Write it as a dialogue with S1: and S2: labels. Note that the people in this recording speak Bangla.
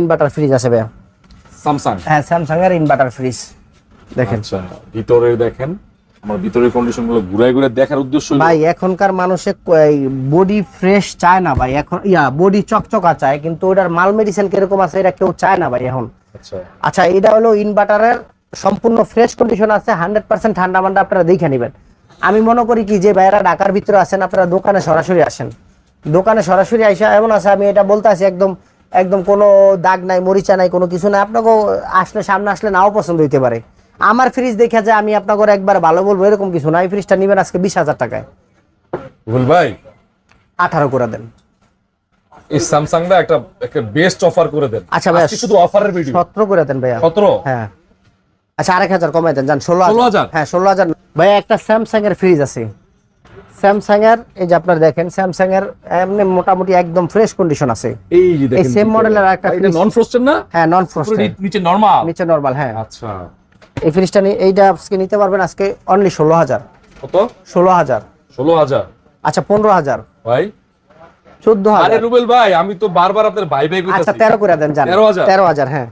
S1: ইনভার্টার ফ্রিজ আছে ভাইয়া,
S2: স্যামসাং।
S1: হ্যাঁ স্যামসাং এর ইনভার্টার ফ্রিজ দেখেন।
S2: আচ্ছা, ভিতরে দেখেন, আমার ভিতরের কন্ডিশন গুলো ঘুরাই ঘুরে দেখার উদ্দেশ্য হলো
S1: ভাই এখনকার মানুষে বডি ফ্রেশ চায় না ভাই, এখন বডি চকচকা চায়, কিন্তু ওটার মাল মেডিসিন কিরকম আছে এটা কেউ চায় না ভাই এখন।
S2: আচ্ছা
S1: আচ্ছা এটা হলো ইনভার্টারের সম্পূর্ণ ফ্রেশ কন্ডিশন আছে, 100% ঠান্ডা মান্ডা আপনারা দেখে নেবেন। আমি মনে করি কি যে ভাইরা ঢাকার ভিতরে আছেন, আপনারা দোকানে সরাসরি আসেন, দোকানে সরাসরি আইসা এমন আছে, আমি এটা বলতে আছি একদম একদম কোনো দাগ নাই, মরিচা নাই, কোনো কিছু নাই। আপনাকে আসলে সামনে আসলে নাও পছন্দ হইতে পারে। আমার ফ্রিজ দেখে যে আমি আপনাকে একবার ভালো বলবো এরকম কিছু না। এই ফ্রিজটা নেবেন আজকে 20,000 টাকায়,
S2: রুবেল ভাই
S1: 18 করে দেন।
S2: এই স্যামসাংটা একটা বেস্ট অফার করে দেন।
S1: আচ্ছা ভাই,
S2: আজকে শুধু অফারের ভিডিও।
S1: 17 করে দেন ভাইয়া।
S2: 17?
S1: হ্যাঁ আচ্ছা 1,000 কমাই দেন, যান 16,000।
S2: 16,000?
S1: হ্যাঁ 16,000। ভাইয়া একটা স্যামসাং এর ফ্রিজ আছে, স্যামসাং এর, এই যে আপনারা দেখেন স্যামসাং এর এমনি মোটামুটি একদম ফ্রেশ কন্ডিশন আছে।
S2: এই যে দেখেন,
S1: এই সেম মডেলের একটা
S2: এটা নন ফ্রস্টেড না?
S1: হ্যাঁ নন ফ্রস্ট,
S2: নিচে নরমাল,
S1: নিচে নরমাল। হ্যাঁ
S2: আচ্ছা
S1: এই ফ্রিজটা এইটা আজকে নিতে পারবেন আজকে অনলি 16,000।
S2: কত?
S1: 16,000।
S2: 16,000?
S1: আচ্ছা 15,000,
S2: ভাই
S1: 14,000।
S2: আরে রুবেল ভাই, আমি তো বারবার আপনার ভাই ভাই
S1: আচ্ছা
S2: কইতাছি।
S1: 13 করে দেন, যান
S2: 13,000?
S1: 13,000। হ্যাঁ